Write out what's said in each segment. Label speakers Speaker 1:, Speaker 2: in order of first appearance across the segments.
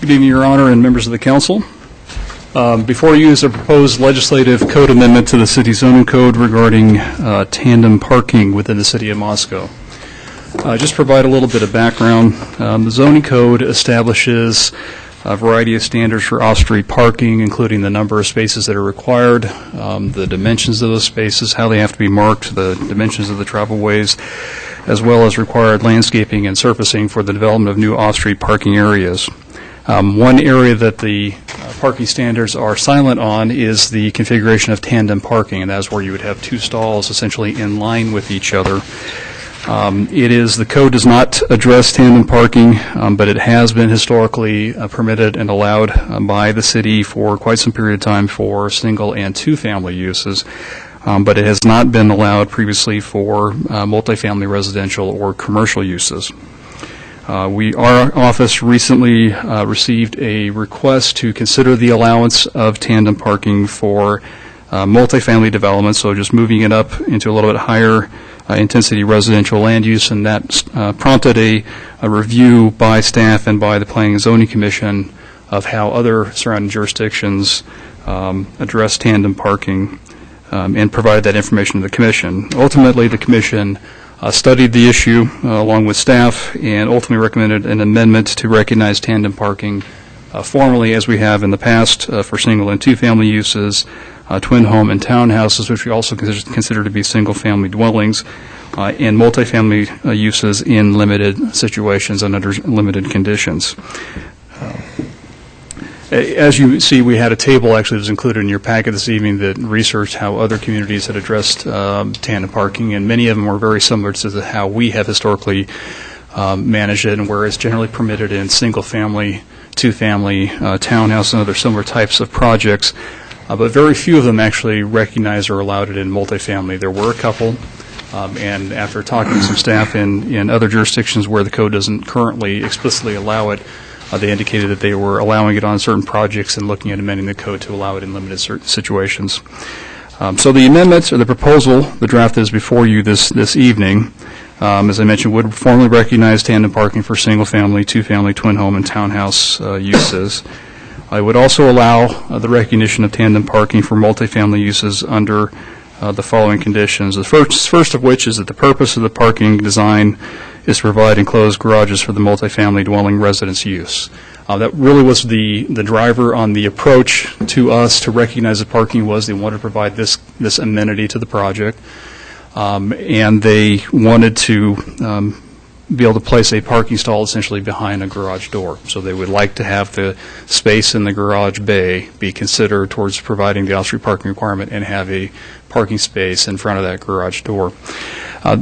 Speaker 1: Good evening, Your Honor, and members of the Council. Before you is a proposed legislative code amendment to the City Zoning Code regarding tandem parking within the City of Moscow. Just provide a little bit of background. The Zoning Code establishes a variety of standards for off-street parking, including the number of spaces that are required, the dimensions of those spaces, how they have to be marked, the dimensions of the travelways, as well as required landscaping and surfacing for the development of new off-street parking areas. One area that the parking standards are silent on is the configuration of tandem parking, and that's where you would have two stalls essentially in line with each other. The code does not address tandem parking, but it has been historically permitted and allowed by the city for quite some period of time for single and two-family uses, but it has not been allowed previously for multifamily residential or commercial uses. Our office recently received a request to consider the allowance of tandem parking for multifamily development, so just moving it up into a little bit higher intensity residential land use, and that prompted a review by staff and by the Planning and Zoning Commission of how other surrounding jurisdictions address tandem parking and provided that information to the Commission. Ultimately, the Commission studied the issue along with staff and ultimately recommended an amendment to recognize tandem parking formally, as we have in the past, for single and two-family uses, twin home and townhouses, which we also consider to be single-family dwellings, and multifamily uses in limited situations and under limited conditions. As you see, we had a table actually that was included in your packet this evening that researched how other communities had addressed tandem parking, and many of them were very similar to how we have historically managed it, and where it's generally permitted in single-family, two-family, townhouse, and other similar types of projects, but very few of them actually recognize or allowed it in multifamily. There were a couple, and after talking to some staff in other jurisdictions where the code doesn't currently explicitly allow it, they indicated that they were allowing it on certain projects and looking at amending the code to allow it in limited situations. So the amendment, or the proposal, the draft that is before you this evening, as I mentioned, would formally recognize tandem parking for single-family, two-family, twin home, and townhouse uses. It would also allow the recognition of tandem parking for multifamily uses under the following conditions. The first of which is that the purpose of the parking design is to provide enclosed garages for the multifamily dwelling residence use. That really was the driver on the approach to us to recognize that parking was they wanted to provide this amenity to the project, and they wanted to be able to place a parking stall essentially behind a garage door. So they would like to have the space in the garage bay be considered towards providing the off-street parking requirement and have a parking space in front of that garage door.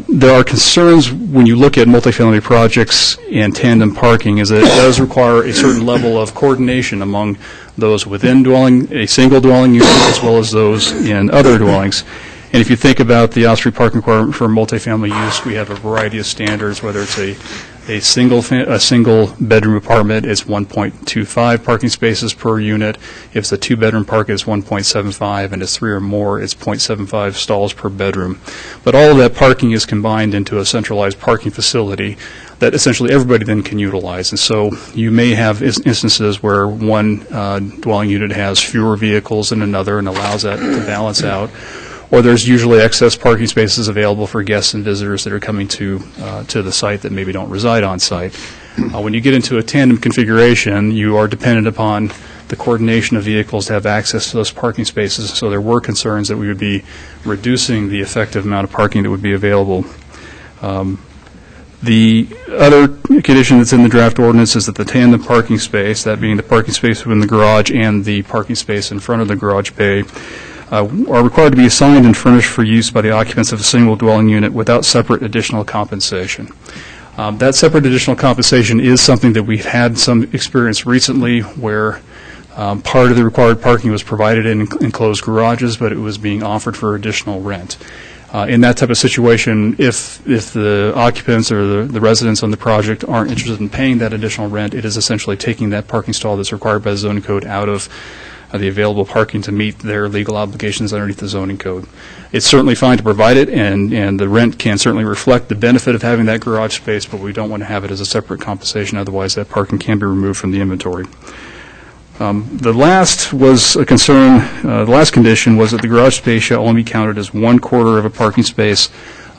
Speaker 1: There are concerns when you look at multifamily projects and tandem parking is that it does require a certain level of coordination among those within a single dwelling unit as well as those in other dwellings. And if you think about the off-street parking requirement for multifamily use, we have a variety of standards, whether it's a single bedroom apartment, it's 1.25 parking spaces per unit. If it's a two-bedroom park, it's 1.75, and it's three or more, it's 0.75 stalls per bedroom. But all of that parking is combined into a centralized parking facility that essentially everybody then can utilize. And so you may have instances where one dwelling unit has fewer vehicles than another and allows that to balance out. Or there's usually excess parking spaces available for guests and visitors that are coming to the site that maybe don't reside on site. When you get into a tandem configuration, you are dependent upon the coordination of vehicles to have access to those parking spaces. So there were concerns that we would be reducing the effective amount of parking that would be available. The other condition that's in the draft ordinance is that the tandem parking space, that being the parking space within the garage and the parking space in front of the garage bay, are required to be assigned and furnished for use by the occupants of a single dwelling unit without separate additional compensation. That separate additional compensation is something that we've had some experience recently where part of the required parking was provided in enclosed garages, but it was being offered for additional rent. In that type of situation, if the occupants or the residents on the project aren't interested in paying that additional rent, it is essentially taking that parking stall that's required by the zoning code out of the available parking to meet their legal obligations underneath the zoning code. It's certainly fine to provide it, and the rent can certainly reflect the benefit of having that garage space, but we don't want to have it as a separate compensation. Otherwise, that parking can be removed from the inventory. The last was a concern, the last condition was that the garage space shall only be counted as 1/4 of a parking space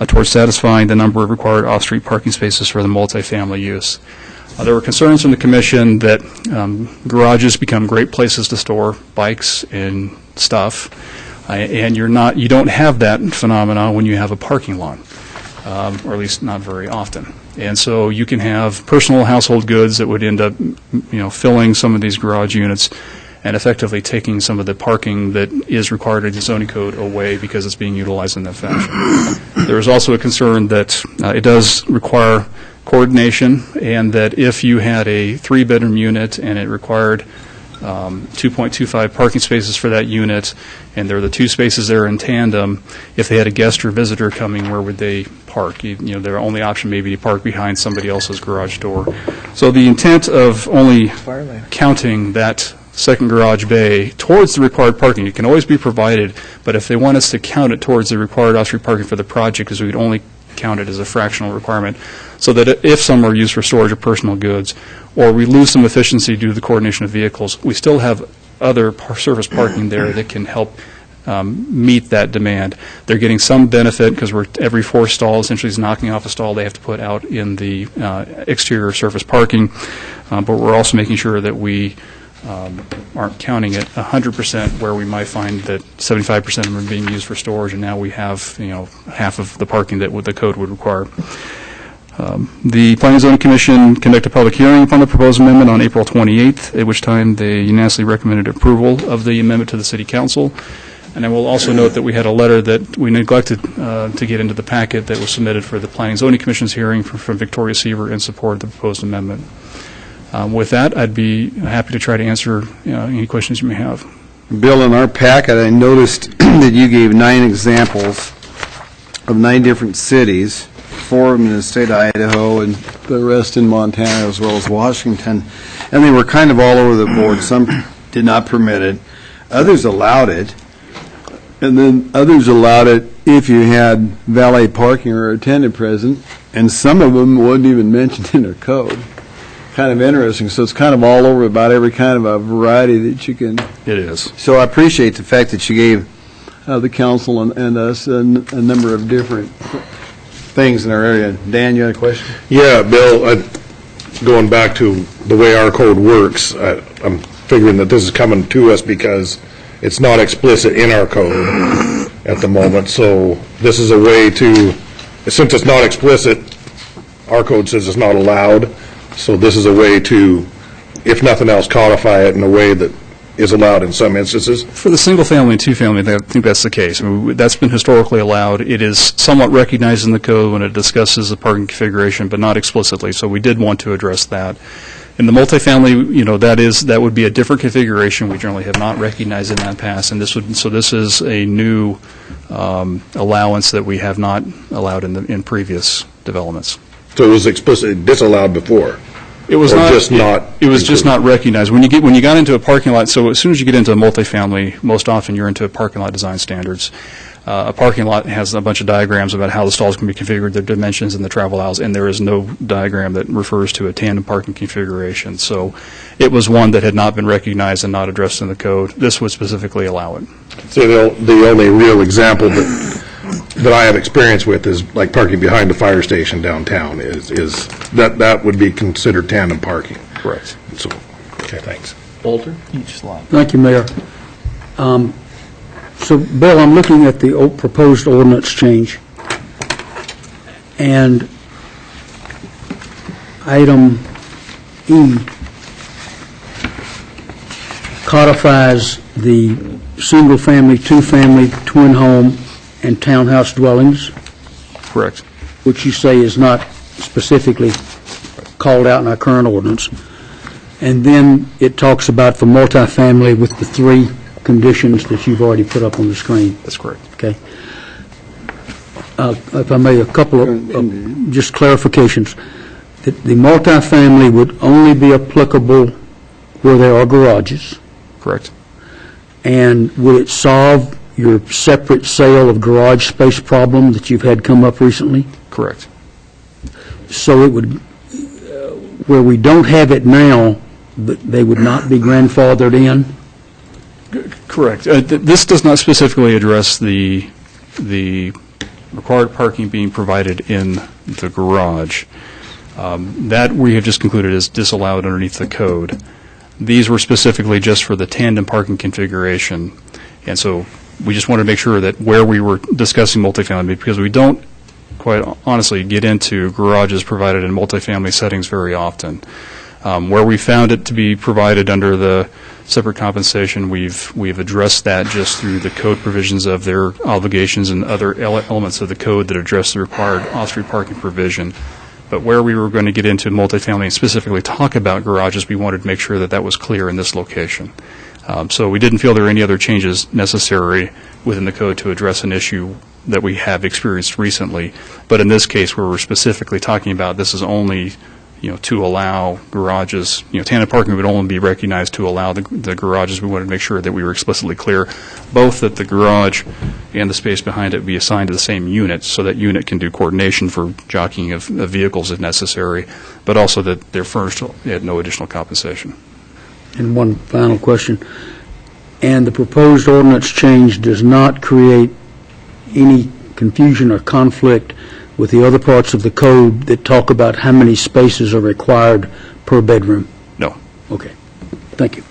Speaker 1: towards satisfying the number of required off-street parking spaces for the multifamily use. There were concerns from the commission that garages become great places to store bikes and stuff, and you don't have that phenomenon when you have a parking lot, or at least not very often. And so you can have personal household goods that would end up, filling some of these garage units and effectively taking some of the parking that is required in the zoning code away because it's being utilized in that fashion. There is also a concern that it does require coordination, and that if you had a 3-bedroom unit and it required 2.25 parking spaces for that unit, and there are the 2 spaces there in tandem, if they had a guest or visitor coming, where would they park? Their only option may be to park behind somebody else's garage door. So the intent of only counting that second garage bay towards the required parking, it can always be provided, but if they want us to count it towards the required off-street parking for the project, is we would only count it as a fractional requirement, so that if some are used for storage of personal goods, or we lose some efficiency due to the coordination of vehicles, we still have other surface parking there that can help meet that demand. They're getting some benefit because every 4 stalls essentially is knocking off a stall they have to put out in the exterior surface parking, but we're also making sure that we aren't counting it 100% where we might find that 75% of them are being used for storage, and now we have half of the parking that the code would require. The Planning and Zoning Commission conducted a public hearing upon the proposed amendment on April 28th, at which time they unanimously recommended approval of the amendment to the City Council. And I will also note that we had a letter that we neglected to get into the packet that was submitted for the Planning and Zoning Commission's hearing from Victoria Seaver in support of the proposed amendment. With that, I'd be happy to try to answer any questions you may have.
Speaker 2: Bill, in our packet, I noticed that you gave 9 examples of 9 different cities, 4 of them in the state of Idaho and the rest in Montana as well as Washington, and they were kind of all over the board. Some did not permit it, others allowed it, and then others allowed it if you had valet parking or a tenant present, and some of them wasn't even mentioned in their code. Kind of interesting. So it's kind of all over, about every kind of a variety that you can.
Speaker 1: It is.
Speaker 2: So I appreciate the fact that you gave the council and us a number of different things in our area. Dan, you had a question?
Speaker 3: Yeah, Bill, going back to the way our code works, I'm figuring that this is coming to us because it's not explicit in our code at the moment. So this is a way to, since it's not explicit, our code says it's not allowed. So this is a way to, if nothing else, codify it in a way that is allowed in some instances.
Speaker 1: For the single-family and two-family, I think that's the case. I mean, that's been historically allowed. It is somewhat recognized in the code when it discusses the parking configuration, but not explicitly. So we did want to address that. In the multifamily, that would be a different configuration. We generally have not recognized in that past, and this is a new allowance that we have not allowed in previous developments.
Speaker 3: So it was explicitly disallowed before.
Speaker 1: It was not.
Speaker 3: Just not.
Speaker 1: It was just not recognized. When you got into a parking lot. So as soon as you get into a multifamily, most often you're into parking lot design standards. A parking lot has a bunch of diagrams about how the stalls can be configured, their dimensions, and the travel aisles, and there is no diagram that refers to a tandem parking configuration. So it was one that had not been recognized and not addressed in the code. This would specifically allow it.
Speaker 3: So the only real example that I have experience with is like parking behind the fire station downtown. Is that would be considered tandem parking?
Speaker 1: Correct.
Speaker 3: So, okay, thanks.
Speaker 2: Walter?
Speaker 1: Each slide.
Speaker 4: Thank you, Mayor. So, Bill, I'm looking at the proposed ordinance change, and item E codifies the single-family, two-family, twin home, and townhouse dwellings.
Speaker 1: Correct.
Speaker 4: Which you say is not specifically called out in our current ordinance. And then it talks about the multifamily with the 3 conditions that you've already put up on the screen.
Speaker 1: That's correct.
Speaker 4: Okay. If I may, a couple of just clarifications. The multifamily would only be applicable where there are garages.
Speaker 1: Correct.
Speaker 4: And would it solve your separate sale of garage space problem that you've had come up recently?
Speaker 1: Correct.
Speaker 4: So it would, where we don't have it now, they would not be grandfathered in?
Speaker 1: Correct. This does not specifically address the required parking being provided in the garage. That we have just concluded is disallowed underneath the code. These were specifically just for the tandem parking configuration. And so we just wanted to make sure that where we were discussing multifamily, because we don't quite honestly get into garages provided in multifamily settings very often. Where we found it to be provided under the separate compensation, we've addressed that just through the code provisions of their obligations and other elements of the code that address the required off-street parking provision. But where we were going to get into multifamily and specifically talk about garages, we wanted to make sure that that was clear in this location. So we didn't feel there were any other changes necessary within the code to address an issue that we have experienced recently. But in this case, where we're specifically talking about this is only, to allow garages, tandem parking would only be recognized to allow the garages. We wanted to make sure that we were explicitly clear, both that the garage and the space behind it be assigned to the same unit, so that unit can do coordination for jockeying of vehicles if necessary, but also that they're furnished at no additional compensation.
Speaker 4: And one final question. And the proposed ordinance change does not create any confusion or conflict with the other parts of the code that talk about how many spaces are required per bedroom?
Speaker 1: No.
Speaker 4: Okay. Thank you.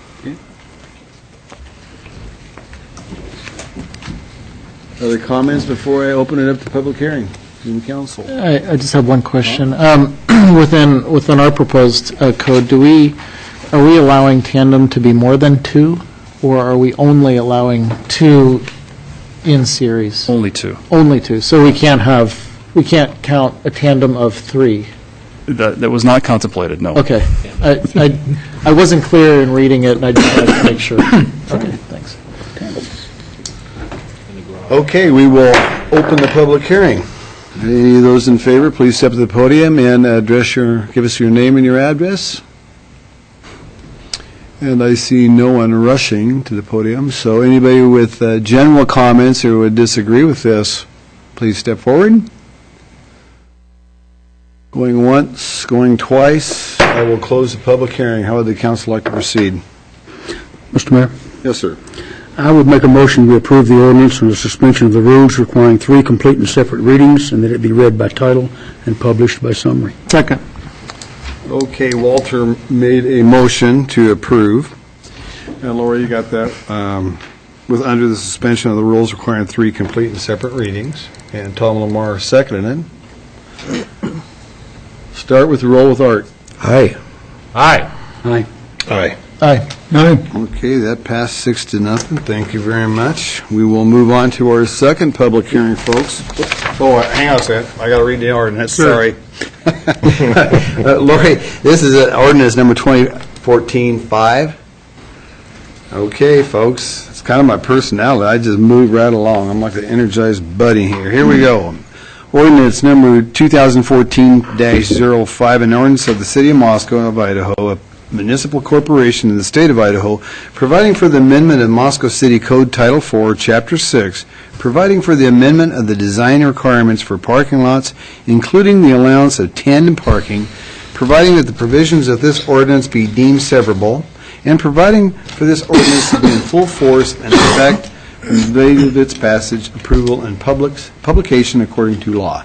Speaker 2: Other comments before I open it up to public hearing in the council?
Speaker 5: I just have one question. Within our proposed code, are we allowing tandem to be more than 2, or are we only allowing 2 in series?
Speaker 1: Only 2.
Speaker 5: Only 2. So we can't count a tandem of 3.
Speaker 1: That was not contemplated, no.
Speaker 5: Okay. I wasn't clear in reading it, and I just wanted to make sure. Okay, thanks.
Speaker 2: Okay, we will open the public hearing. Any of those in favor, please step to the podium and give us your name and your address. And I see no one rushing to the podium, so anybody with general comments or would disagree with this, please step forward. Going once, going twice, I will close the public hearing. How would the council like to proceed?
Speaker 4: Mr. Mayor?
Speaker 2: Yes, sir.
Speaker 4: I would make a motion to approve the ordinance on the suspension of the rules requiring 3 complete and separate readings, and that it be read by title and published by summary.
Speaker 5: Second.
Speaker 2: Okay, Walter made a motion to approve. And Laura, you got that? With under the suspension of the rules requiring 3 complete and separate readings. And Tom Lamar seconded it. Start with the roll with Art.
Speaker 3: Aye.
Speaker 4: Aye.
Speaker 2: Aye.
Speaker 5: Aye.
Speaker 2: Okay, that passed 6-0. Thank you very much. We will move on to our second public hearing, folks. Oh, hang on a second. I got to read the ordinance. Sorry. Lori, this is ordinance number 2014-5. Okay, folks. It's kind of my personality. I just move right along. I'm like the energized buddy here. Here we go. Ordinance number 2014-05, an ordinance of the City of Moscow of Idaho, a municipal corporation in the state of Idaho, providing for the amendment of Moscow City Code Title 4, Chapter 6, providing for the amendment of the design requirements for parking lots, including the allowance of tandem parking, providing that the provisions of this ordinance be deemed severable, and providing for this ordinance to be in full force and effect from the date of its passage, approval, and publication according to law.